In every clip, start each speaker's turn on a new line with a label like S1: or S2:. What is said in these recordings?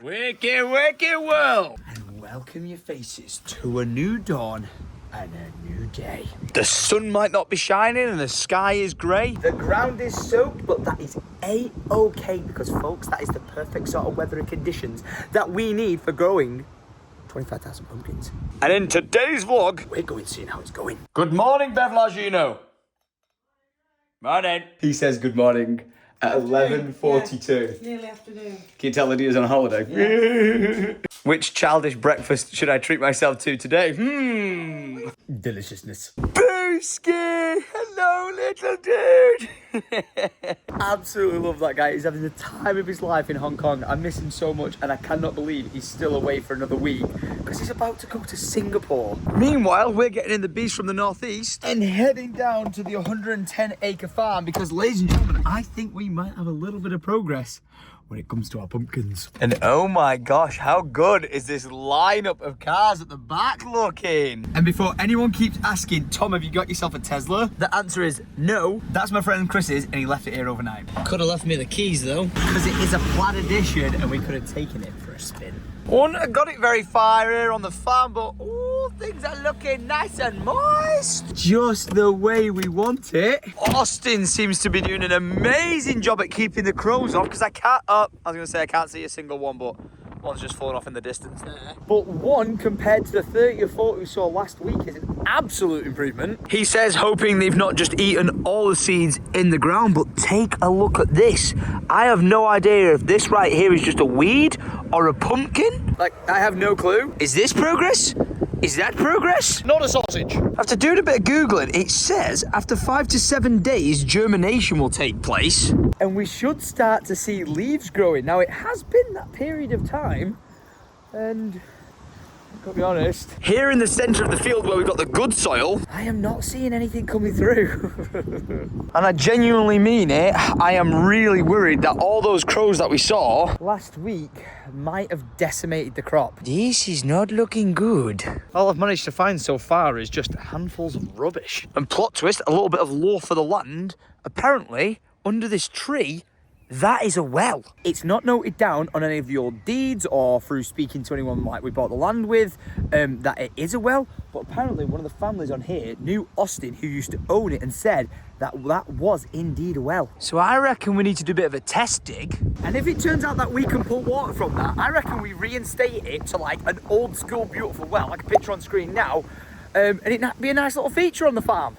S1: Wicked, wicked world! And welcome your faces to a new dawn and a new day. The sun might not be shining and the sky is grey. The ground is soaked, but that is A-okay because, folks, that is the perfect sort of weather and conditions that we need for growing 25,000 pumpkins. And in today's vlog, we're going to see how it's going. Good morning, Bevlagino. Morning. He says good morning at 11:42.
S2: Yeah, nearly afternoon.
S1: Can you tell that he is on holiday? Yeah. Which childish breakfast should I treat myself to today? Deliciousness. Booski! Hello, little dude! Absolutely love that guy. He's having the time of his life in Hong Kong. I miss him so much and I cannot believe he's still away for another week because he's about to go to Singapore. Meanwhile, we're getting in the beast from the northeast and heading down to the 110 acre farm because, ladies and gentlemen, I think we might have a little bit of progress when it comes to our pumpkins. And oh my gosh, how good is this lineup of cars at the back looking? And before anyone keeps asking, Tom, have you got yourself a Tesla? The answer is no. That's my friend Chris's and he left it here overnight. Could have left me the keys though. Because it is a plaid edition and we could have taken it for a spin. Wouldn't have got it very far here on the farm, but ooh, things are looking nice and moist. Just the way we want it. Austin seems to be doing an amazing job at keeping the crows off because I was gonna say I can't see a single one, but one's just fallen off in the distance there. But one compared to the 30 or 40 we saw last week is an absolute improvement. He says hoping they've not just eaten all the seeds in the ground, but take a look at this. I have no idea if this right here is just a weed or a pumpkin. Like, I have no clue. Is this progress? Is that progress? Not a sausage. After doing a bit of Googling, it says after 5 to 7 days, germination will take place. And we should start to see leaves growing. Now, it has been that period of time, and I'll be honest, here in the centre of the field where we've got the good soil, I am not seeing anything coming through. And I genuinely mean it. I am really worried that all those crows that we saw last week might have decimated the crop. This is not looking good. All I've managed to find so far is just handfuls of rubbish. And plot twist, a little bit of lore for the land. Apparently, under this tree, that is a well. It's not noted down on any of your deeds or through speaking to anyone like we bought the land with that it is a well, but apparently one of the families on here knew Austin, who used to own it, and said that that was indeed a well. So I reckon we need to do a bit of a test dig. And if it turns out that we can pull water from that, I reckon we reinstate it to like an old school beautiful well, like a picture on screen now, and it'd be a nice little feature on the farm.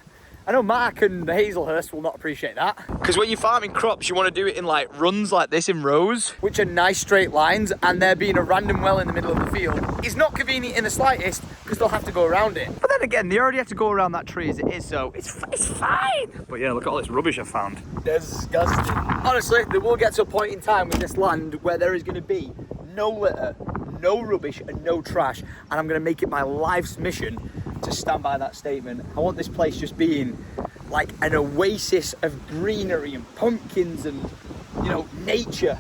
S1: I know Mark and the Hazelhurst will not appreciate that. Because when you're farming crops, you want to do it in like runs like this in rows, which are nice straight lines, and there being a random well in the middle of the field is not convenient in the slightest because they'll have to go around it. But then again, they already have to go around that tree as it is, so it's fine. But yeah, look at all this rubbish I found. Disgusting. Honestly, there will get to a point in time with this land where there is going to be no litter, no rubbish, and no trash, and I'm going to make it my life's mission to stand by that statement. I want this place just being like an oasis of greenery and pumpkins and, you know, nature.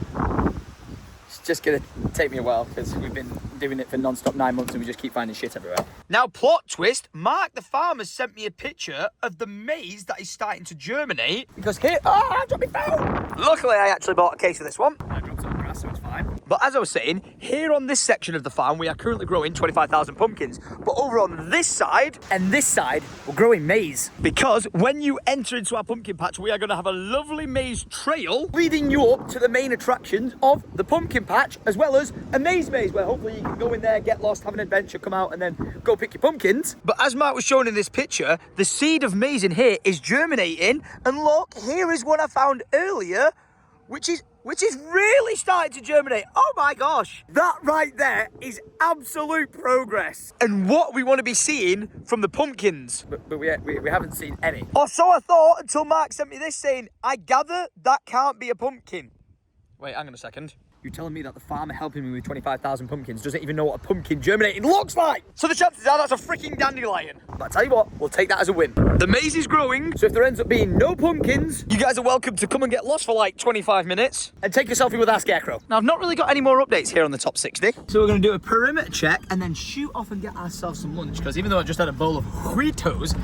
S1: It's just gonna take me a while because we've been doing it for non-stop 9 months and we just keep finding shit everywhere. Now, plot twist, Mark the farmer sent me a picture of the maize that is starting to germinate because here, I dropped my phone. Luckily, I actually bought a case of this one. I dropped some grass, so it's fine. But as I was saying, here on this section of the farm, we are currently growing 25,000 pumpkins. But over on this side and this side, we're growing maize. Because when you enter into our pumpkin patch, we are going to have a lovely maize trail leading you up to the main attractions of the pumpkin patch, as well as a maze, where hopefully you can go in there, get lost, have an adventure, come out, and then go pick your pumpkins. But as Mark was showing in this picture, the seed of maize in here is germinating. And look, here is one I found earlier, which is really starting to germinate. Oh my gosh. That right there is absolute progress. And what we want to be seeing from the pumpkins. But we haven't seen any. Or so I thought until Mark sent me this saying, I gather that can't be a pumpkin. Wait, hang on a second. You're telling me that the farmer helping me with 25,000 pumpkins doesn't even know what a pumpkin germinating looks like? So the chances are that's a freaking dandelion. But I tell you what, we'll take that as a win. The maize is growing, so if there ends up being no pumpkins, you guys are welcome to come and get lost for like 25 minutes and take a selfie with our scarecrow. Now, I've not really got any more updates here on the top 60. So we're going to do a perimeter check and then shoot off and get ourselves some lunch, because even though I just had a bowl of Cheetos,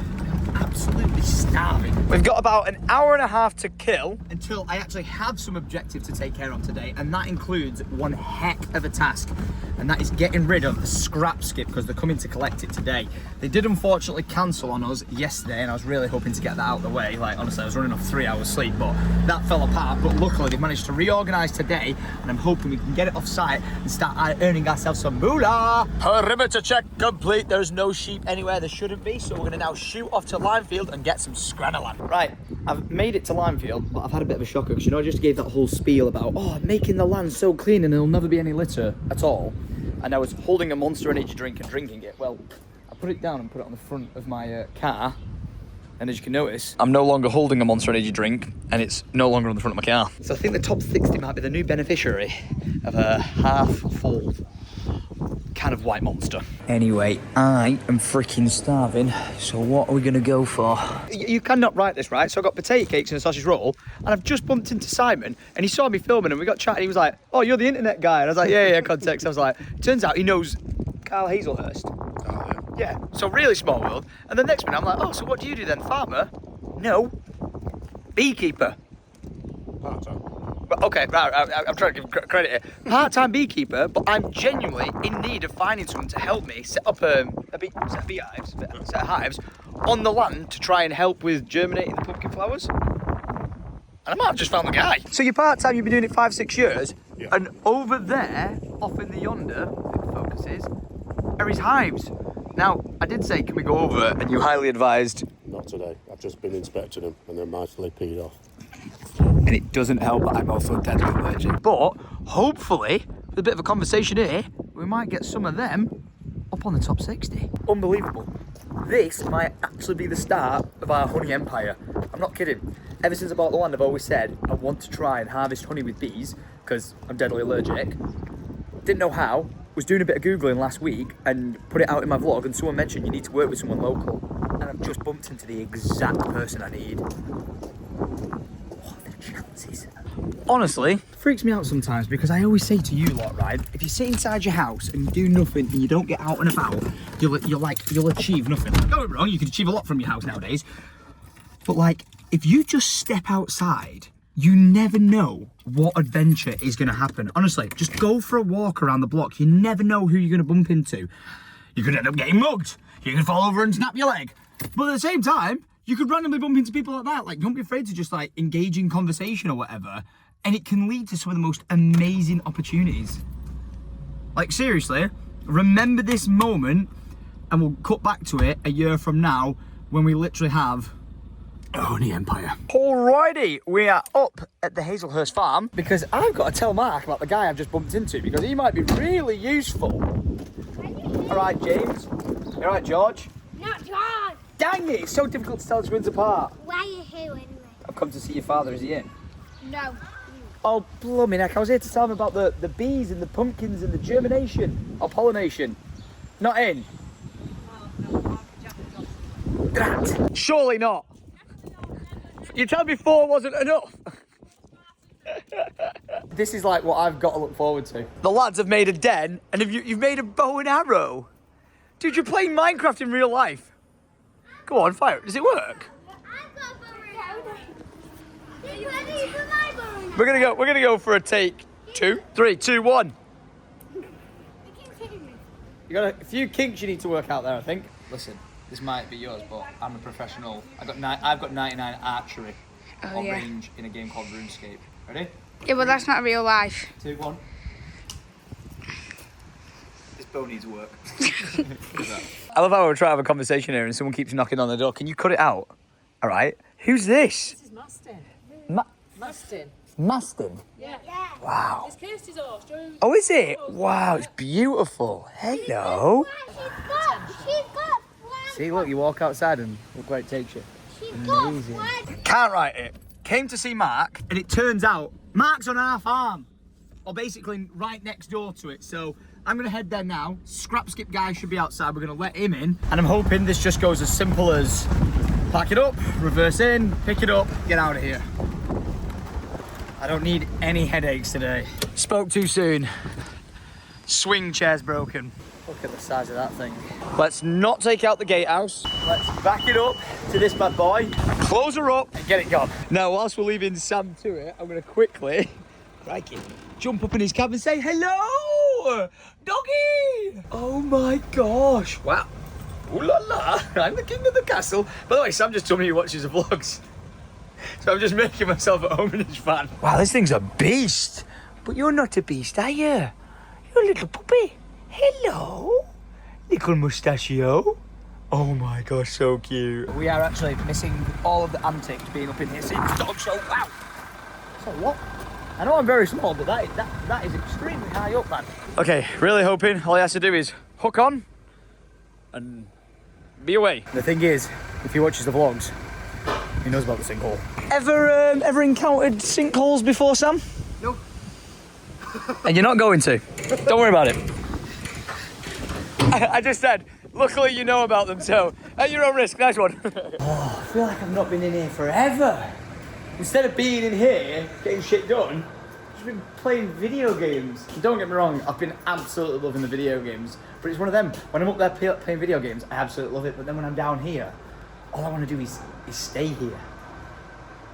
S1: I'm absolutely starving. We've got about an hour and a half to kill until I actually have some objective to take care of today, and that includes one heck of a task, and that is getting rid of the scrap skip because they're coming to collect it today. They did unfortunately cancel on us yesterday, and I was really hoping to get that out of the way. Like, honestly, I was running off 3 hours sleep, but that fell apart. But luckily they managed to reorganize today, and I'm hoping we can get it off site and start earning ourselves some moolah. Perimeter check complete. There's no sheep anywhere there shouldn't be, so we're gonna now shoot off to Limefield and get some scrannolan. Right, I've made it to Limefield, but I've had a bit of a shocker because, you know, I just gave that whole spiel about, oh, making the land so clean and there'll never be any litter at all. And I was holding a Monster Energy drink and drinking it. Well, I put it down and put it on the front of my car. And as you can notice, I'm no longer holding a Monster Energy drink and it's no longer on the front of my car. So I think the top 60 might be the new beneficiary of a half-full can of White Monster. Anyway, I am freaking starving. So what are we gonna go for? You cannot write this, right? So I got potato cakes and a sausage roll, and I've just bumped into Simon, and he saw me filming, and we got chatting. He was like, "Oh, you're the internet guy," and I was like, "Yeah, context." I was like, turns out he knows Carl Hazelhurst. Oh, yeah. So really small world. And the next minute, I'm like, "Oh, so what do you do then, farmer?" No, beekeeper.
S2: Part-time.
S1: Okay, right, I'm trying to give credit here. Part-time beekeeper, but I'm genuinely in need of finding someone to help me set up a set of hives on the land to try and help with germinating the pumpkin flowers. And I might have just found the guy. So you're part-time, you've been doing it 5-6 years,
S2: yeah.
S1: And over there, off in the yonder, where the focus is, are his hives. Now, I did say, can we go over, and you highly advised.
S2: Not today. I've just been inspecting them and they're mightily peed off.
S1: And it doesn't help that I'm also deadly allergic. But hopefully, with a bit of a conversation here, we might get some of them up on the top 60. Unbelievable. This might actually be the start of our honey empire. I'm not kidding. Ever since I bought the land, I've always said I want to try and harvest honey with bees because I'm deadly allergic. Didn't know how. Was doing a bit of Googling last week and put it out in my vlog, and someone mentioned you need to work with someone local. And I've just bumped into the exact person I need. Chances. Honestly, it freaks me out sometimes because I always say to you lot, right, if you sit inside your house and you do nothing and you don't get out and about, you'll achieve nothing. Don't get me wrong, you can achieve a lot from your house nowadays, but like, if you just step outside, you never know what adventure is going to happen. Honestly, just go for a walk around the block. You never know who you're going to bump into. You could end up getting mugged. You could fall over and snap your leg. But at the same time, you could randomly bump into people like that. Like, don't be afraid to just like engage in conversation or whatever. And it can lead to some of the most amazing opportunities. Like, seriously, remember this moment and we'll cut back to it a year from now when we literally have a honey empire. Alrighty, we are up at the Hazelhurst farm because I've got to tell Mark about the guy I've just bumped into because he might be really useful. All right, James. All right, George.
S3: Not George.
S1: Dang it, it's so difficult to tell the twins apart.
S3: Why are you here anyway?
S1: I've come to see your father, is he in?
S3: No.
S1: Oh, blooming heck, I was here to tell him about the bees and the pumpkins and the germination or pollination. Not in? Drat. Surely not. You told me 4 wasn't enough. This is like what I've got to look forward to. The lads have made a den and you've made a bow and arrow. Dude, you're playing Minecraft in real life. Go on, fire it. Does it work? We're gonna go for a take 2, 3, 2, 1. You got a few kinks you need to work out there, I think. Listen, this might be yours, but I'm a professional. I've got 99 archery on range in a game called RuneScape. Ready?
S3: Yeah, but that's not real life.
S1: 2, 1. This bow needs work. I love how we're trying to have a conversation here and someone keeps knocking on the door. Can you cut it out? All right. Who's this?
S4: This is Mastin.
S1: Mastin. Mastin?
S4: Yeah.
S1: Wow.
S4: It's Kirsty's horse.
S1: Oh, is it? Wow, it's beautiful. Hello.
S3: She's got
S1: See, look, you walk outside and look where it takes you.
S3: Amazing.
S1: Can't write it. Came to see Mark, and it turns out Mark's on our farm. Or basically right next door to it. So I'm gonna head there now. Scrap skip guy should be outside. We're gonna let him in. And I'm hoping this just goes as simple as pack it up, reverse in, pick it up, get out of here. I don't need any headaches today. Spoke too soon. Swing chair's broken. Look at the size of that thing. Let's not take out the gatehouse. Let's back it up to this bad boy, close her up, and get it gone. Now, whilst we're leaving Sam to it, I'm going to quickly, jump up in his cab and say, hello, doggy. Oh my gosh. Wow. Ooh la la. I'm the king of the castle. By the way, Sam just told me he watches the vlogs. So I'm just making myself at home in his van. Wow, this thing's a beast. But you're not a beast, are you? You're a little puppy. Hello, little mustachio. Oh my gosh, so cute. We are actually missing all of the antics being up in here. See this dog, so wow. So what? I know I'm very small, but that is extremely high up, man. Okay, really hoping all he has to do is hook on and be away. The thing is, if he watches the vlogs, he knows about the sinkhole. Ever encountered sinkholes before, Sam?
S4: No.
S1: And you're not going to. Don't worry about it. I just said, luckily you know about them, so at your own risk. Nice one. Oh, I feel like I've not been in here forever. Instead of being in here, getting shit done, I've just been playing video games. Don't get me wrong, I've been absolutely loving the video games, but it's one of them. When I'm up there playing video games, I absolutely love it, but then when I'm down here, all I want to do is stay here.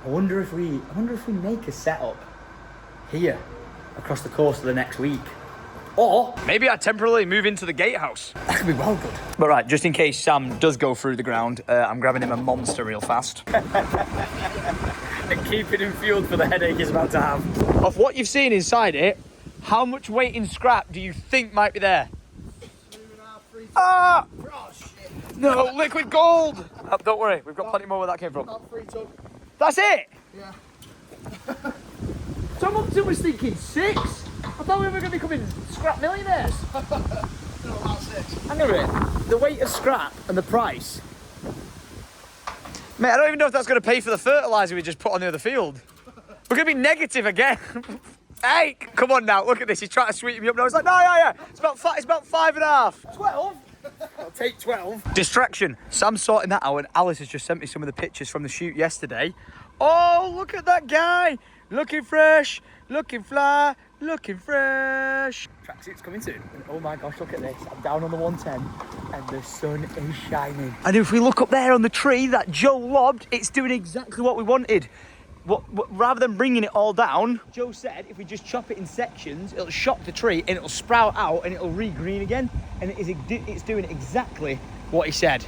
S1: I wonder if we make a setup here across the course of the next week. Or maybe I temporarily move into the gatehouse. That could be well good. But right, just in case Sam does go through the ground, I'm grabbing him a monster real fast. And keeping him fueled for the headache he's about to have. Of what you've seen inside it, how much weight in scrap do you think might be there?
S4: 3.5, 3
S1: Ah!
S4: Oh shit.
S1: No, liquid gold! Don't worry, we've got plenty more where that came from.
S4: About 3 ton.
S1: That's it?
S4: Yeah.
S1: Someone was thinking 6. I thought we were going to be becoming scrap millionaires.
S4: No, about 6.
S1: Hang on a minute. The weight of scrap and the price. Mate, I don't even know if that's going to pay for the fertiliser we just put on the other field. We're going to be negative again. Hey, come on now, look at this. He's trying to sweeten me up now. He's like, no, yeah. It's about 5.5. 12? I'll take 12. Distraction. Sam's sorting that out, and Alice has just sent me some of the pictures from the shoot yesterday. Oh, look at that guy. Looking fresh, looking fly, looking fresh. Tracksuit's coming soon. And oh my gosh, look at this. I'm down on the 110 and the sun is shining. And if we look up there on the tree that Joe lobbed, it's doing exactly what we wanted. Rather than bringing it all down, Joe said if we just chop it in sections, it'll shock the tree and it'll sprout out and it'll regreen again. And it's doing exactly what he said.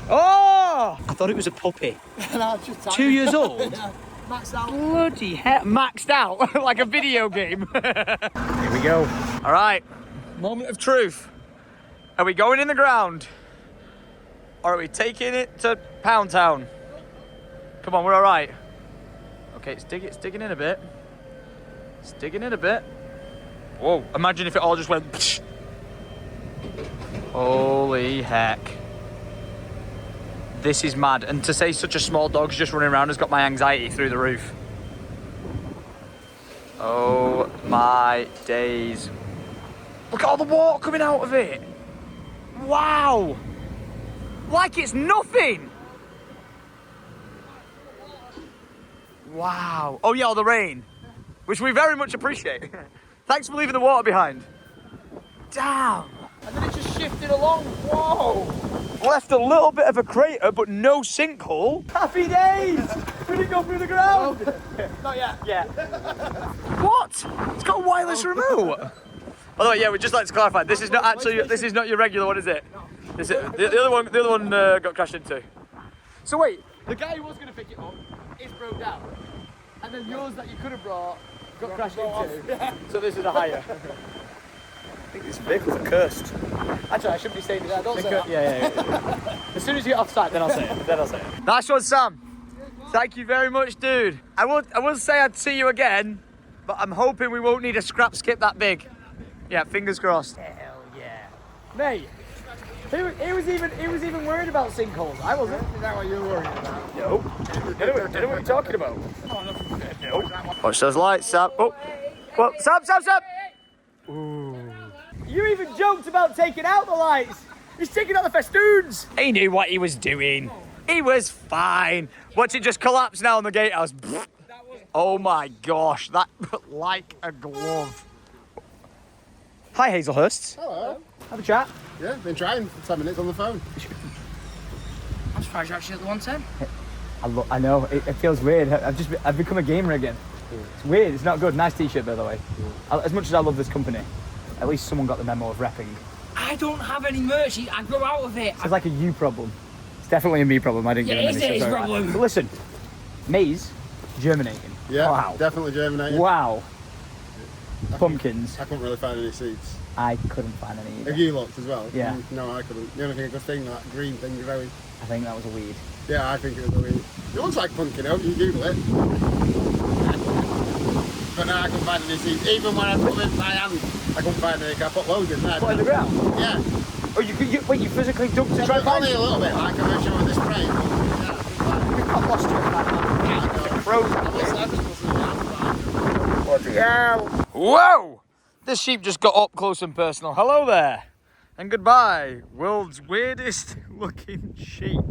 S1: Oh! I thought it was a puppy.
S4: No, just
S1: 2 years old?
S4: Yeah. Maxed out.
S1: Bloody hell. Maxed out like a video game. Here we go. All right, moment of truth. Are we going in the ground? Or are we taking it to Pound Town? Come on, we're all right. Okay, it's digging in a bit. It's digging in a bit. Whoa, imagine if it all just went... Psh. Holy heck. This is mad. And to say such a small dog's just running around has got my anxiety through the roof. Oh my days. Look at all the water coming out of it. Wow. Like it's nothing. Wow. Oh yeah, all the rain, which we very much appreciate. Thanks for leaving the water behind. Damn. And then it just shifted along. Whoa. Left a little bit of a crater, but no sinkhole. Happy days. We didn't go through the ground. Not yet. Yeah. What? It's got a wireless remote. By the way, yeah, we'd just like to clarify. This is not actually. This is not your regular one, is it? Is it the other one? The other one got crashed into. So wait, the guy who was going to pick it up is broke down, and then yours that you could have brought got crashed into. Yeah. So this is a higher. I think these vehicles are cursed. Actually, I shouldn't be saying that. Don't say that. Yeah. As soon as you get off site, then I'll say it. Nice one, Sam. Thank you very much, dude. I would say I'd see you again, but I'm hoping we won't need a scrap skip that big. Yeah, fingers crossed. Hell yeah. Mate, he was even worried about sinkholes. I wasn't.
S4: Is that what you're worried about?
S1: No. I know what you're talking about. No. Watch those lights, Sam. Oh. Well, Sam. Ooh. You even joked about taking out the lights. He's taking out the festoons. He knew what he was doing. He was fine. Watch it just collapse now on the gatehouse. Oh my gosh, that like a glove. Hi, Hazelhursts.
S4: Hello.
S1: Have a chat.
S2: Yeah, been trying for 10 minutes on the phone.
S5: I'm surprised you're actually at the 110.
S1: I know, it feels weird. I've become a gamer again. It's weird, it's not good. Nice t-shirt, by the way. As much as I love this company, at least someone got the memo of repping.
S5: I don't have any merch. I grow out of it.
S1: It's like a you problem. It's definitely a me problem. I didn't
S5: Yeah,
S1: get
S5: it is
S1: any.
S5: his problem.
S1: But listen, maize germinating.
S2: Yeah,
S1: Wow.
S2: definitely germinating.
S1: Wow. Pumpkins.
S2: I couldn't really find any seeds.
S1: I couldn't find any either.
S2: Have you looked as well?
S1: Yeah.
S2: No, I couldn't. The only thing I could think that green thing growing.
S1: I think that was a weed.
S2: Yeah, I think it was a weed. It looks like pumpkin oak, you Google it. But no, I couldn't find any seeds. Even when I put them in my hand, I couldn't find any. I put loads in there.
S1: What, in the ground?
S2: Yeah.
S1: Oh, wait, you physically dug to try and find
S2: Only
S1: it?
S2: a little bit, like I'm sure with the spray.
S1: I've lost you at that moment. Frozen. Bloody hell. Whoa! This sheep just got up close and personal. Hello there. And goodbye, world's weirdest looking sheep.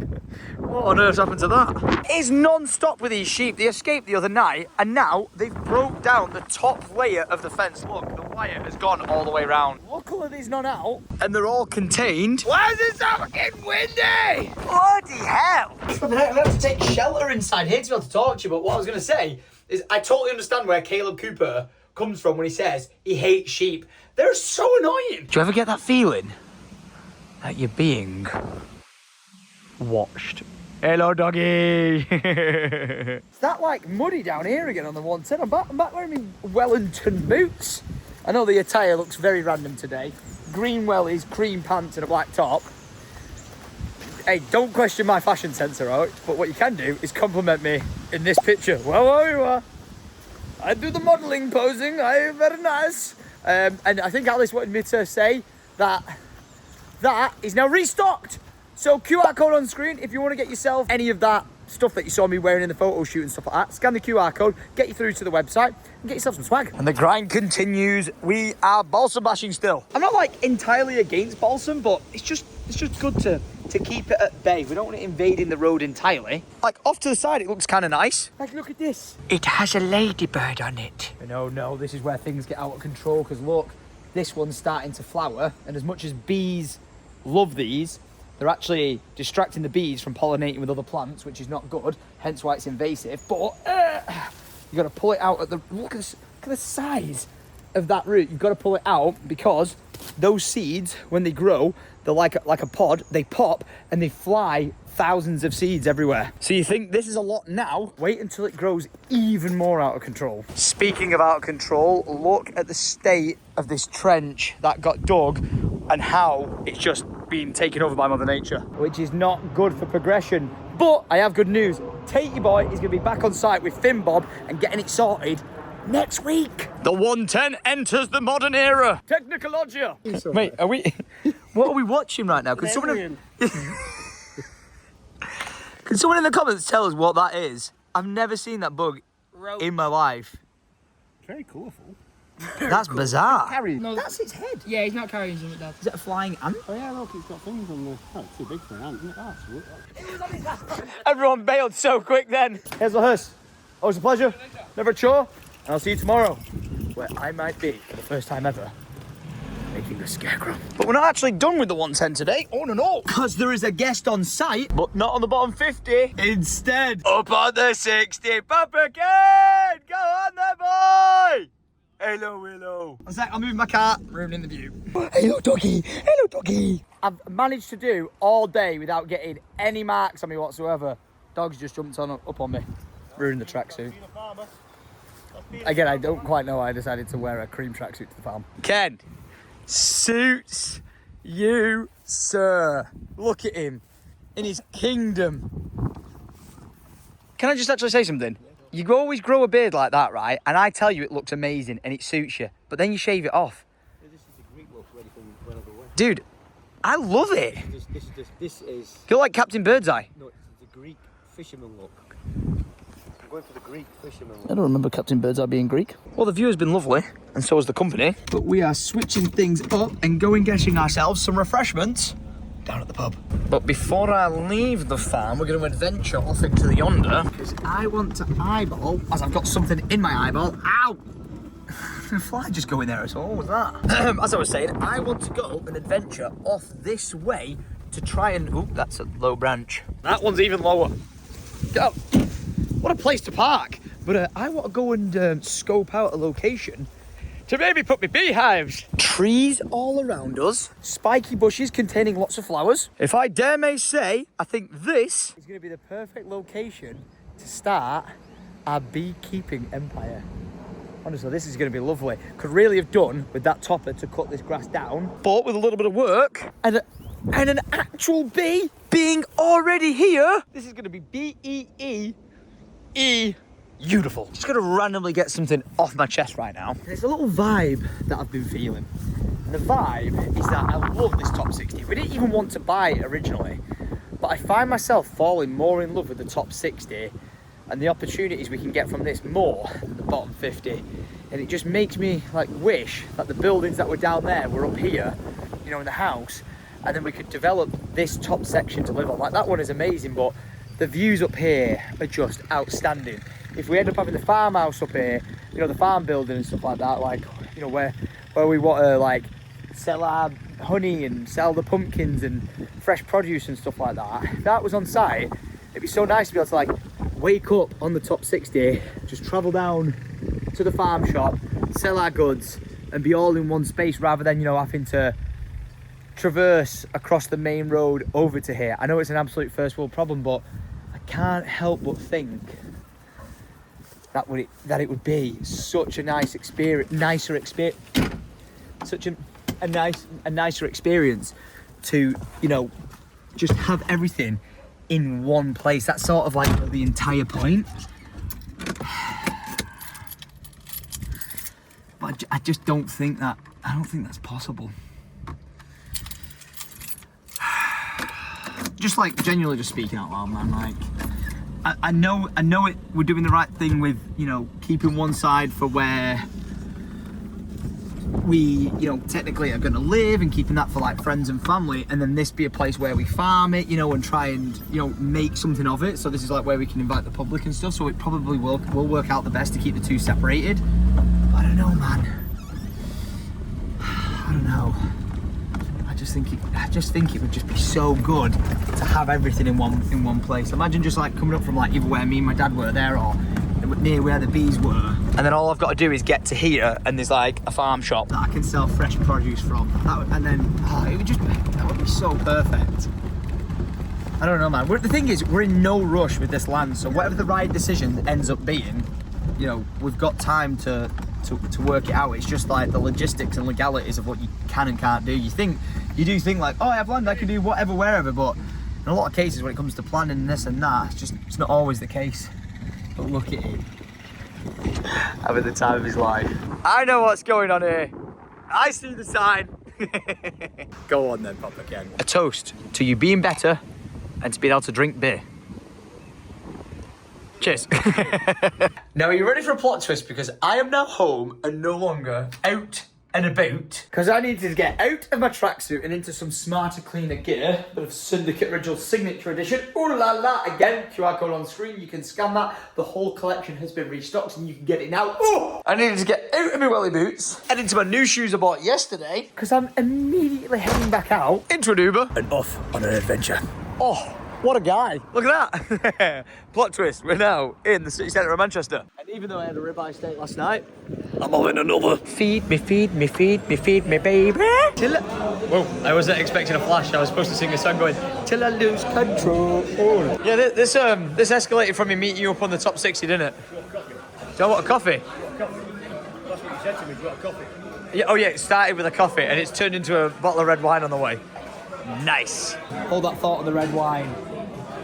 S1: What on earth's happened to that? It is non-stop with these sheep. They escaped the other night and now they've broke down the top layer of the fence. Look, the wire has gone all the way around. Luckily these not out and they're all contained. Why is it so fucking windy? Bloody hell. I'm gonna have to take shelter inside here to be able to talk to you, but what I was gonna say is I totally understand where Caleb Cooper comes from when he says he hates sheep. They're so annoying. Do you ever get that feeling that you're being watched? Hello, doggy. Is that like muddy down here again on the 110? I'm back wearing my Wellington boots. I know the attire looks very random today. Green wellies, cream pants and a black top. Hey, don't question my fashion sense, alright? But what you can do is compliment me in this picture. Well, there you are. I do the modelling posing, I'm very nice. And I think Alice wanted me to say that is now restocked. So QR code on screen if you want to get yourself any of that stuff that you saw me wearing in the photo shoot and stuff like that. Scan the QR code, get you through to the website and get yourself some swag. And the grind continues. We are balsam bashing still. I'm not like entirely against balsam, but it's just good to keep it at bay. We don't want it invading the road entirely. Like off to the side, it looks kind of nice. Like look at this. It has a ladybird on it. No, this is where things get out of control because look, this one's starting to flower. And as much as bees love these, they're actually distracting the bees from pollinating with other plants, which is not good, hence why it's invasive. But you got to pull it out at the, look at the size of that root. You've got to pull it out because those seeds, when they grow, they're like a pod, they pop and they fly thousands of seeds everywhere. So you think this is a lot now, wait until it grows even more out of control. Speaking of out of control, look at the state of this trench that got dug and how it's just been taken over by Mother Nature, which is not good for progression. But I have good news. Tatey boy is gonna be back on site with Finn Bob and getting it sorted next week. The 110 enters the modern era. Technologia. Wait, are we? What are we watching right now? Can someone in the comments tell us what that is? I've never seen that bug in my life.
S2: Very colourful.
S1: That's bizarre.
S5: No,
S1: That's its head.
S5: Yeah, he's not carrying something, Dad.
S1: Is it a flying ant?
S2: Oh yeah, look, it's got things on the... Oh, it's too big for an ant, isn't it? That's
S1: Everyone bailed so quick then. Here's the hearse. Always a pleasure. Never a chore. And I'll see you tomorrow, where I might be, for the first time ever, making a scarecrow. But we're not actually done with the 110 today. Oh no, because there is a guest on site, but not on the bottom 50. Instead, up on the 60. Papa Ken! Go on there, boy! Hello. One sec, I'll move my car, ruining the view. Hello, doggy. I've managed to do all day without getting any marks on me whatsoever. Dog's just jumped up on me, ruined the tracksuit. Again, I don't quite know why I decided to wear a cream tracksuit to the farm. Ken, suits you, sir. Look at him in his kingdom. Can I just actually say something? You always grow a beard like that, right? And I tell you it looks amazing and it suits you, but then you shave it off.
S2: This is the Greek look ready from whenever we're...
S1: Dude, I love it.
S2: This is...
S1: You're like Captain Birdseye.
S2: No, it's the Greek fisherman look. I'm going for the Greek fisherman look.
S1: I don't remember Captain Birdseye being Greek. Well, the view has been lovely, and so has the company. But we are switching things up and going getting ourselves some refreshments down at the pub. But before I leave the farm, we're going to adventure off into the yonder, because I want to eyeball, as I've got something in my eyeball. Ow! even a fly just go in there at all. What was that? As I was saying, I want to go an adventure off this way to try and... Oh, that's a low branch. That one's even lower. Go. What a place to park. But I want to go and scope out a location to maybe put my beehives. Trees all around us, spiky bushes containing lots of flowers. If I dare may say, I think this is going to be the perfect location to start our beekeeping empire. Honestly, this is going to be lovely. Could really have done with that topper to cut this grass down, but with a little bit of work and an actual bee being already here, this is going to be B-E-E-E. Beautiful. Just gonna randomly get something off my chest right now. There's a little vibe that I've been feeling. And the vibe is that I love this top 60. We didn't even want to buy it originally, but I find myself falling more in love with the top 60 and the opportunities we can get from this more than the bottom 50. And it just makes me like wish that the buildings that were down there were up here, you know, in the house, and then we could develop this top section to live on. Like that one is amazing, but the views up here are just outstanding. If we end up having the farmhouse up here, you know, the farm building and stuff like that, like, you know, where we want to like sell our honey and sell the pumpkins and fresh produce and stuff like that, if that was on site, it'd be so nice to be able to like wake up on the top 60, just travel down to the farm shop, sell our goods and be all in one space rather than, you know, having to traverse across the main road over to here. I know it's an absolute first world problem, but I can't help but think that it would be such a nice experience, nicer experience to, you know, just have everything in one place. That's sort of like the entire point. But I just don't think that's possible. Just like genuinely just speaking out loud, man, like I know it, we're doing the right thing with, you know, keeping one side for where we, you know, technically are going to live and keeping that for like friends and family, and then this be a place where we farm it, you know, and try and, you know, make something of it. So this is like where we can invite the public and stuff, so it probably will work out the best to keep the two separated. But I don't know, man. I don't know. I just think it would just be so good to have everything in one place. Imagine just like coming up from like either where me and my dad were there or near where the bees were, and then all I've got to do is get to here and there's like a farm shop that I can sell fresh produce from. And then that would be so perfect. I don't know, man. The thing is, we're in no rush with this land, so whatever the right decision ends up being, you know, we've got time to work it out. It's just like the logistics and legalities of what you can and can't do. You do think like, oh, I have land, I can do whatever, wherever, but in a lot of cases when it comes to planning this and that, it's not always the case. But look at him, having the time of his life. I know what's going on here. I see the sign. Go on then, Papa Ken. A toast to you being better and to being able to drink beer. Cheers. Now, are you ready for a plot twist? Because I am now home and no longer out and about. Because I need to get out of my tracksuit and into some smarter, cleaner gear. Bit of Syndicate Original Signature Edition. Ooh la la. Again, QR code on screen. You can scan that. The whole collection has been restocked and you can get it now. Oh! I needed to get out of my welly boots and into my new shoes I bought yesterday. Because I'm immediately heading back out into an Uber and off on an adventure. Oh! What a guy. Look at that. Plot twist, we're now in the city centre of Manchester. And even though I had a ribeye steak last night, I'm having another. Feed me, feed me, feed me, feed me, baby. Whoa, I wasn't expecting a flash. I was supposed to sing a song going, till I lose control. Yeah, this escalated from me meeting you up on the top 60, didn't it? Do I want a coffee?
S4: That's what you said to me, do you want a coffee?
S1: Yeah, oh yeah, it started with a coffee and it's turned into a bottle of red wine on the way. Nice. Hold that thought on the red wine.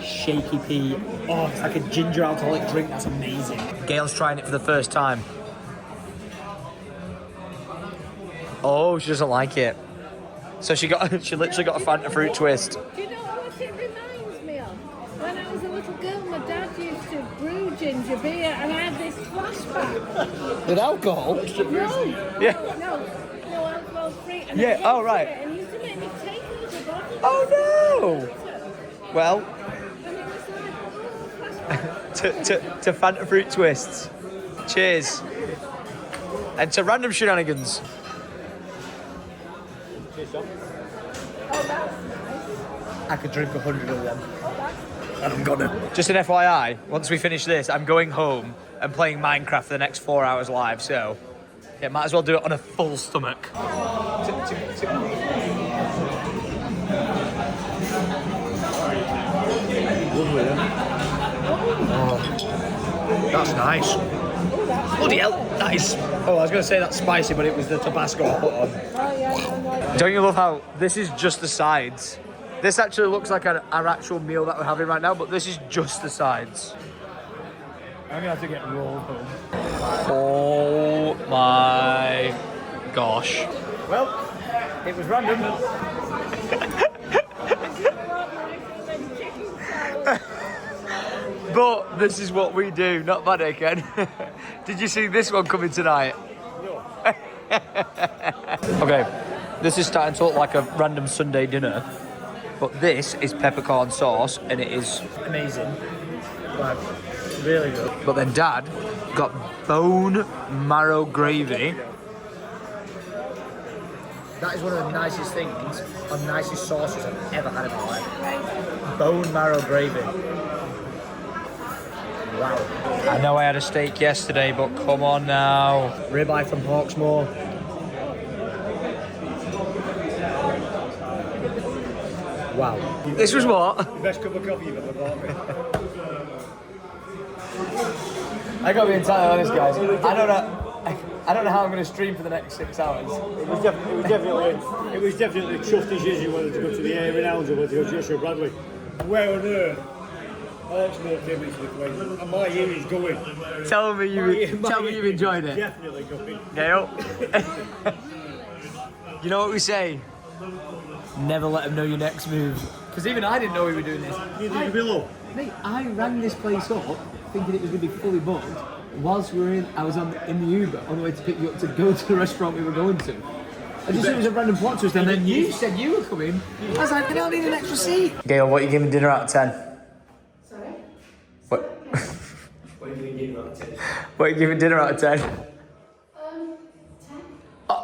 S1: Shaky pea. Oh, it's like a ginger alcoholic drink. That's amazing. Gail's trying it for the first time. Oh, she doesn't like it. So she literally got a Fanta fruit twist.
S6: Do you know what it reminds me of? When I was a little girl, my dad used to brew ginger beer, and I had this flashback.
S1: With alcohol?
S6: No.
S1: Yeah.
S6: No alcohol free. And
S1: Yeah.
S6: I
S1: Oh right.
S6: and he used to make me take it as a bottle.
S1: Oh no. Well.
S6: And it was like, oh, flashback.
S1: to Fanta fruit twists. Cheers. and to random shenanigans. I could drink 100 of them. And I'm gonna. Just an FYI, once we finish this, I'm going home and playing Minecraft for the next 4 hours live, so yeah, might as well do it on a full stomach. Oh, that's nice. Bloody hell, that is... Oh, I was going to say that's spicy, but it was the Tabasco I put on. Don't you love how this is just the sides? This actually looks like our actual meal that we're having right now, but this is just the sides.
S4: I'm gonna have to get rolled home.
S1: Oh my gosh.
S4: Well, it was random.
S1: But this is what we do, not bad, eh, Ken? Did you see this one coming tonight?
S4: No.
S1: Okay, this is starting to look like a random Sunday dinner, but this is peppercorn sauce and it is amazing. Like, really good. But then Dad got bone marrow gravy. That is one of the nicest things, or nicest sauces I've ever had in my life. Bone marrow gravy. Wow. I know I had a steak yesterday, but come on now. Ribeye from Hawksmoor. Wow. This was what?
S4: The best cup of coffee you've ever bought me.
S1: I gotta be entirely honest, guys. I don't know how I'm gonna stream for the next 6 hours.
S4: It was definitely chuffed as usual whether to go to the Aaron Hounds or whether to go to Joshua Bradley. Where on earth? Alex Moore came into the equation, and my ear is going.
S1: Tell me you've enjoyed it.
S4: Definitely going.
S1: Gail. You know what we say? Never let them know your next move. Because even I didn't know we were doing this.
S4: Neither did Willow.
S1: Mate, I rang this place up thinking it was going to be fully booked. Whilst we were in the Uber on the way to pick you up to go to the restaurant we were going to. I just thought it was a random plot twist, and then you said you were coming. I was like, I don't need an extra seat. Gail, what are you giving dinner out of 10?
S3: Sorry?
S1: What?
S4: What are you giving dinner out of 10?
S1: What are you giving dinner out of 10?
S3: 10.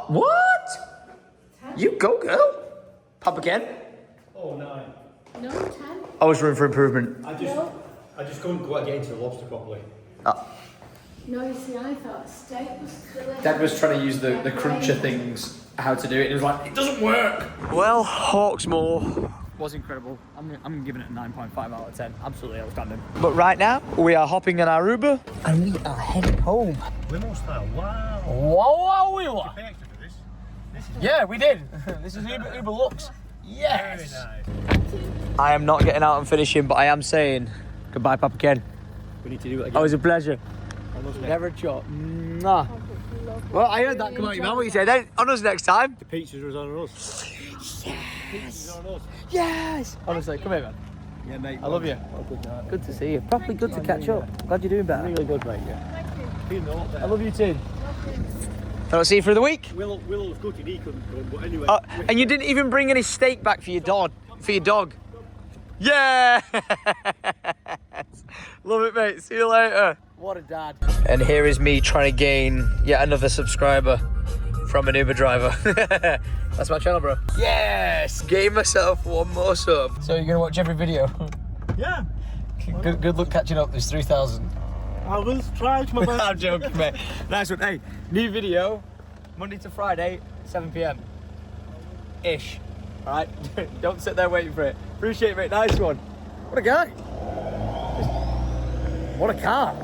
S1: What?
S3: 10.
S1: You go, girl. Papa Ken?
S4: Oh, 9.
S3: No, 10.
S1: Always room for improvement.
S4: I just couldn't quite get into the lobster properly.
S3: No, you see, I thought steak was delicious.
S1: Dad was trying to use the cruncher things, how to do it, and he was like, it doesn't work. Well, Hawksmoor was incredible. I'm giving it a 9.5 out of 10. Absolutely outstanding. But right now, we are hopping in our Uber, and we are heading home.
S4: Limo style, wow.
S1: Wow, we were.
S4: Pay extra for this?
S1: Yeah, we did. This is Uber Lux. Yes.
S4: Very nice.
S1: I am not getting out and finishing, but I am saying goodbye, Papa Ken.
S4: We need to do it again.
S1: Always a pleasure. Never a shot. Mwah. Well, I heard that come out your mouth. What you say? Then on us next time.
S4: The pizzas was on us.
S1: Yes. Yes. Honestly, come here, man.
S4: Yeah, mate.
S1: I love you. Good to see you. Probably good to catch up. Glad you're doing better.
S4: Really good, mate, yeah. Thank you.
S1: I love you too. I'll see you for the week.
S4: Will was gutted he couldn't come, but anyway.
S1: Oh, and you didn't even bring any steak back for your dog. Yeah. Love it, mate. See you later. What a dad. And here is me trying to gain yet another subscriber from an Uber driver. That's my channel, bro. Yes! Gave myself one more sub. So you're going to watch every video?
S4: Yeah.
S1: Good luck catching up. There's 3,000.
S4: I will try to my best.
S1: I'm joking, mate. Nice one. Hey, new video, Monday to Friday, 7 p.m. Ish. All right? Don't sit there waiting for it. Appreciate it, mate. Nice one. What a guy. What a car.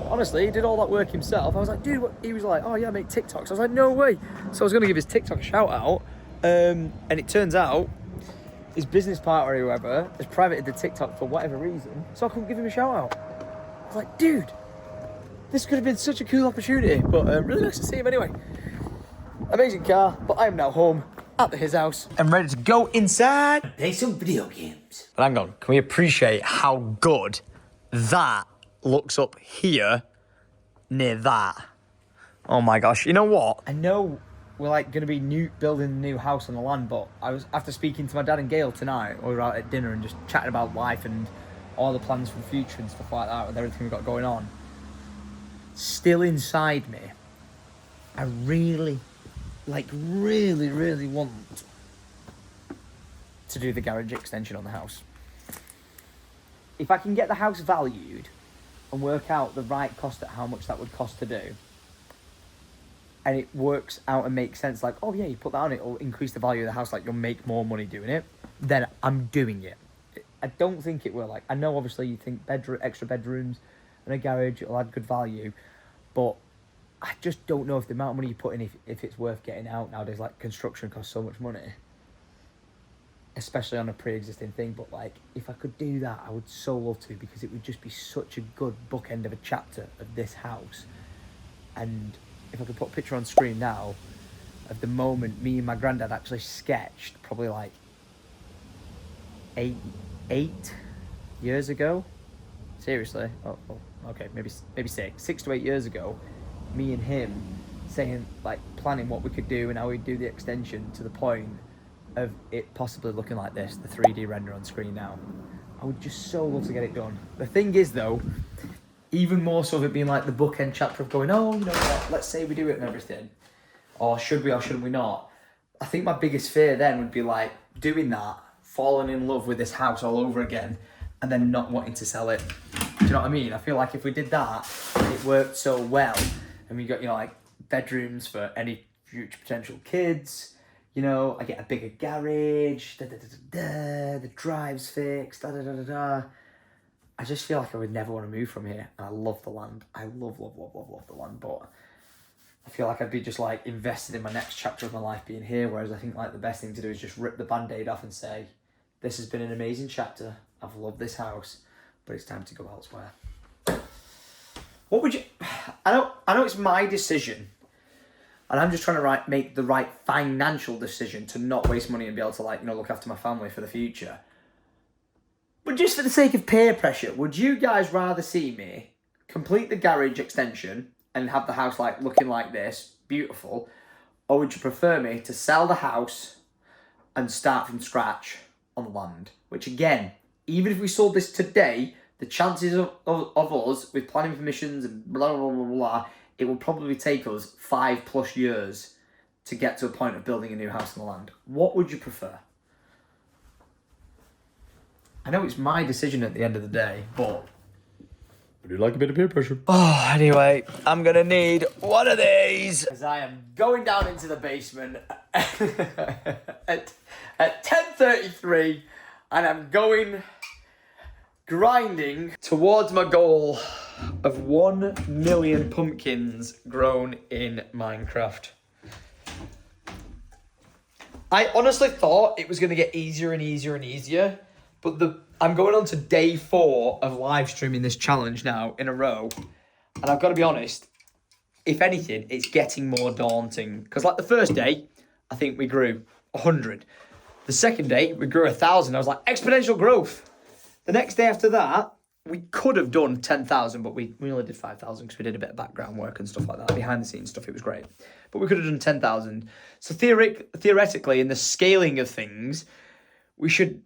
S1: Honestly, he did all that work himself. I was like, dude, what? He was like, oh yeah, make TikToks. I was like, no way. So I was going to give his TikTok a shout out. And it turns out his business partner or whoever has privated the TikTok for whatever reason. So I couldn't give him a shout out. I was like, dude, this could have been such a cool opportunity. But really nice to see him anyway. Amazing car, but I am now home at his house. I'm ready to go inside. Play some video games. But hang on, can we appreciate how good that looks up here near that? Oh my gosh, you know what? I know we're like going to be building a new house on the land, but I was, after speaking to my dad and Gail tonight, we were out at dinner and just chatting about life and all the plans for the future and stuff like that with everything we've got going on. Still inside me I really, really want to do the garage extension on the house. If I can get the house valued and work out the right cost at how much that would cost to do, and it works out and makes sense, like, oh yeah, you put that on, it'll increase the value of the house, like you'll make more money doing it, then I'm doing it. I don't think it will. Like, I know obviously you think extra bedrooms and a garage, it'll add good value, but I just don't know if the amount of money you put in, if it's worth getting out nowadays. Like, construction costs so much money, especially on a pre-existing thing. But like, if I could do that, I would so love to, because it would just be such a good bookend of a chapter of this house. And if I could put a picture on screen now of the moment me and my granddad actually sketched, probably like eight years ago. Seriously, okay, maybe 6 to 8 years ago, me and him saying, like, planning what we could do and how we'd do the extension, to the point of it possibly looking like this, the 3D render on screen now. I would just so love to get it done. The thing is though, even more so of it being like the bookend chapter of going, oh, you know what, let's say we do it and everything, or should we or shouldn't we not? I think my biggest fear then would be like doing that, falling in love with this house all over again, and then not wanting to sell it. Do you know what I mean? I feel like if we did that, it worked so well, and we got, you know, like bedrooms for any future potential kids, you know, I get a bigger garage, the drive's fixed, I just feel like I would never want to move from here. And I love the land. I love the land, but I feel like I'd be just like invested in my next chapter of my life being here, whereas I think like the best thing to do is just rip the band-aid off and say, this has been an amazing chapter, I've loved this house, but it's time to go elsewhere. What would you... I know it's my decision, and I'm just trying to make the right financial decision to not waste money and be able to, like, you know, look after my family for the future. But just for the sake of peer pressure, would you guys rather see me complete the garage extension and have the house like looking like this, beautiful, or would you prefer me to sell the house and start from scratch on the land? Which again, even if we sold this today, the chances of us with planning permissions and blah, blah, blah, blah, it will probably take us 5+ years to get to a point of building a new house on the land. What would you prefer? I know it's my decision at the end of the day, but I do like a bit of peer pressure. Oh, anyway, I'm going to need one of these, as I am going down into the basement at 10:33, and I'm going grinding towards my goal of 1 million pumpkins grown in Minecraft. I honestly thought it was going to get easier and easier and easier, but I'm going on to day 4 of live streaming this challenge now in a row, and I've got to be honest, if anything, it's getting more daunting, because like the first day, I think we grew 100. The second day, we grew 1,000. I was like, exponential growth. The next day after that, we could have done 10,000, but we only did 5,000 because we did a bit of background work and stuff like that, behind the scenes stuff. It was great, but we could have done 10,000. So theoretically, in the scaling of things, we should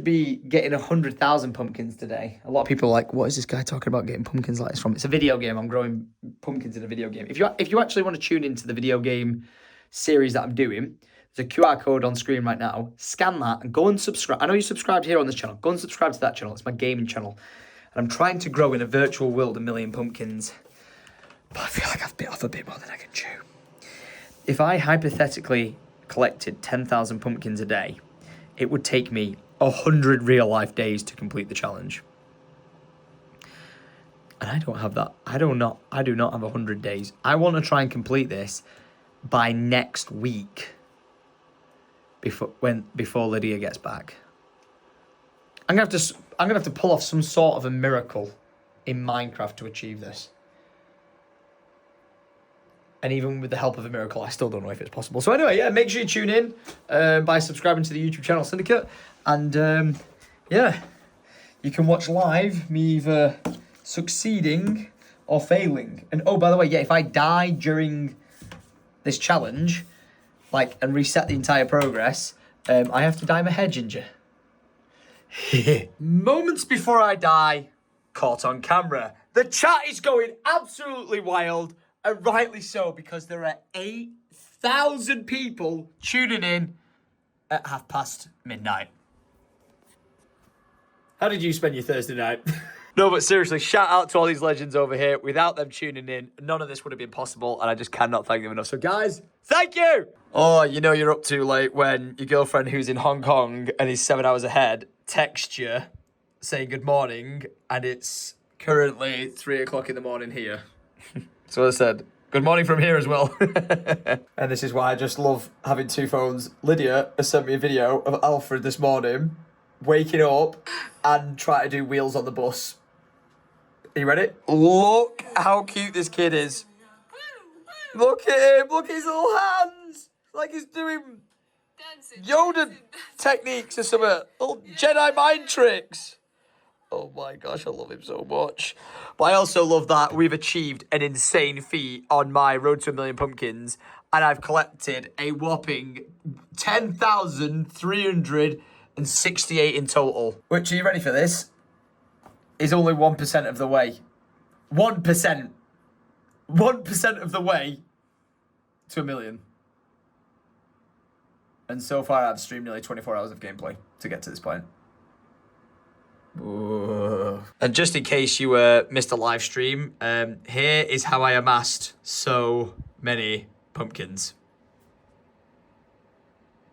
S1: be getting 100,000 pumpkins today. A lot of people are like, what is this guy talking about getting pumpkins like this from? It's a video game. I'm growing pumpkins in a video game. If you actually want to tune into the video game series that I'm doing, there's a QR code on screen right now. Scan that and go and subscribe. I know you subscribed here on this channel. Go and subscribe to that channel. It's my gaming channel. And I'm trying to grow in a virtual world 1 million pumpkins. But I feel like I've bit off a bit more than I can chew. If I hypothetically collected 10,000 pumpkins a day, it would take me 100 real life days to complete the challenge. And I don't have that. I do not have 100 days. I want to try and complete this by next week, before Lydia gets back. I'm gonna have to pull off some sort of a miracle in Minecraft to achieve this. And even with the help of a miracle, I still don't know if it's possible. So anyway, yeah, make sure you tune in by subscribing to the YouTube channel Syndicate. And yeah, you can watch live me either succeeding or failing. And oh, by the way, yeah, if I die during this challenge, like, and reset the entire progress, I have to dye my hair ginger. Moments before I die, caught on camera. The chat is going absolutely wild. And rightly so, because there are 8,000 people tuning in at midnight. How did you spend your Thursday night? No, but seriously, shout out to all these legends over here. Without them tuning in, none of this would have been possible, and I just cannot thank them enough. So guys, thank you! Oh, you know you're up too late when your girlfriend who's in Hong Kong and is 7 hours ahead texts you saying good morning, and it's currently 3 o'clock in the morning here. So I said, good morning from here as well. And this is why I just love having two phones. Lydia has sent me a video of Alfred this morning waking up and trying to do wheels on the bus. Are you ready? Look how cute this kid is. Look at him. Look at his little hands. Like he's doing Yoda techniques or something. Little Jedi mind tricks. Oh my gosh, I love him so much. But I also love that we've achieved an insane feat on my Road to 1 Million Pumpkins, and I've collected a whopping 10,368 in total. Which, are you ready for this? Is only 1% of the way. 1%. 1% of the way to 1 million. And so far I've streamed nearly 24 hours of gameplay to get to this point. Whoa. And just in case you missed a live stream, here is how I amassed so many pumpkins.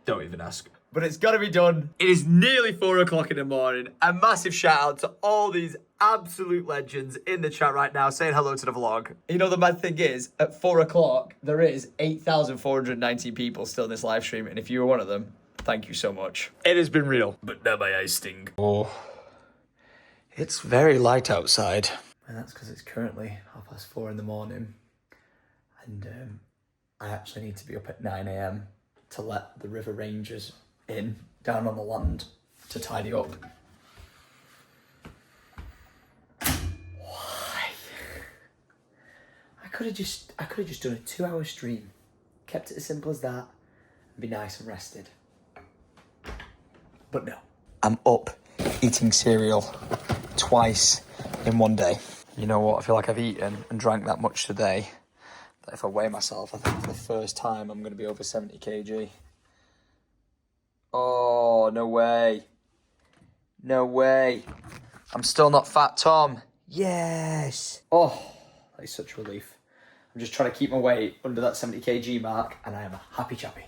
S1: Don't even ask. But it's got to be done. It is nearly 4 o'clock in the morning. A massive shout out to all these absolute legends in the chat right now saying hello to the vlog. You know, the mad thing is, at 4 o'clock, there is 8,419 people still in this live stream. And if you were one of them, thank you so much. It has been real. But now my eyes sting. Oh, it's very light outside. And that's because it's currently 4:30 in the morning. And I actually need to be up at 9 a.m. to let the river rangers in down on the land to tidy up. Why? I could have just done a 2-hour stream, kept it as simple as that, and be nice and rested. But no, I'm up eating cereal twice in one day. You know what? I feel like I've eaten and drank that much today that if I weigh myself, I think for the first time I'm going to be over 70 kg. Oh, no way. No way. I'm still not fat, Tom. Yes. Oh, that is such relief. I'm just trying to keep my weight under that 70 kg mark, and I am a happy chappy.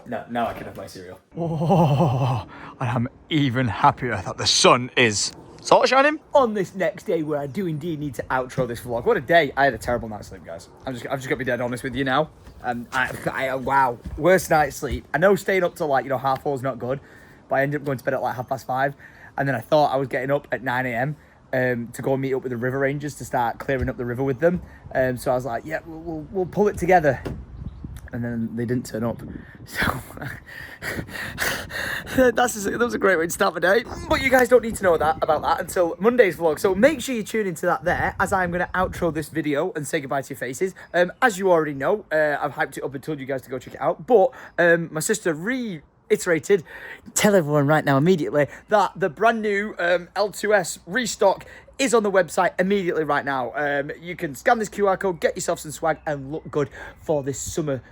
S1: No, now I can have my cereal. Oh, I am even happier that the sun is sort of shining. On this next day where I do indeed need to outro this vlog. What a day. I had a terrible night's sleep, guys. I've just got to be dead honest with you now. Wow, worst night's sleep. I know staying up till like, 4:30 is not good, but I ended up going to bed at like 5:30, and then I thought I was getting up at 9 a.m. To go and meet up with the river rangers to start clearing up the river with them. So I was like, yeah, we'll pull it together. And then they didn't turn up. So that was a great way to start the day. But you guys don't need to know about that until Monday's vlog. So make sure you tune into that there, as I'm going to outro this video and say goodbye to your faces. As you already know, I've hyped it up and told you guys to go check it out. But my sister reiterated, tell everyone right now immediately, that the brand new L2S restock is on the website immediately right now. You can scan this QR code, get yourself some swag, and look good for this summer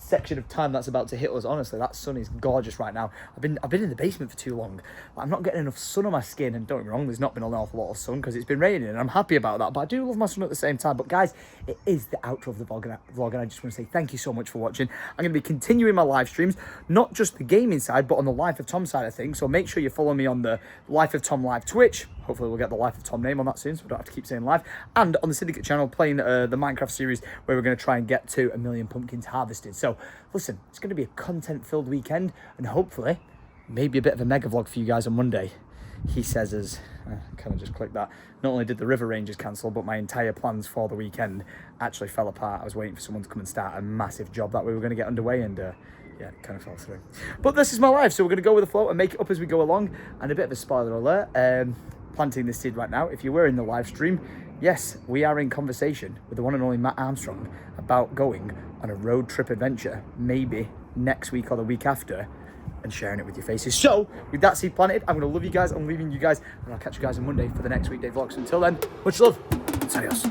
S1: section of time that's about to hit us. Honestly, that sun is gorgeous right now. I've been in the basement for too long. I'm not getting enough sun on my skin, and don't get me wrong, there's not been an awful lot of sun because it's been raining, and I'm happy about that, but I do love my sun at the same time. But guys, it is the outro of the vlog, and I just want to say thank you so much for watching. I'm going to be continuing my live streams, not just the gaming side, but on the Life of Tom side of things. So make sure you follow me on the Life of Tom live Twitch. Hopefully we'll get the Life of Tom name on that soon, so we don't have to keep saying live. And on the Syndicate channel, playing the Minecraft series, where we're going to try and get to 1 million pumpkins harvested. So listen, it's going to be a content-filled weekend, and hopefully maybe a bit of a mega vlog for you guys on Monday. He says as, kind of just click that, not only did the River Rangers cancel, but my entire plans for the weekend actually fell apart. I was waiting for someone to come and start a massive job that we were going to get underway, and yeah, it kind of fell through. But this is my life, so we're going to go with the flow and make it up as we go along. And a bit of a spoiler alert, planting this seed right now. If you were in the live stream, yes, we are in conversation with the one and only Matt Armstrong about going on a road trip adventure, maybe next week or the week after, and sharing it with your faces. So, with that seed planted, I'm going to love you guys. I'm leaving you guys, and I'll catch you guys on Monday for the next weekday vlogs. Until then, much love. Adios.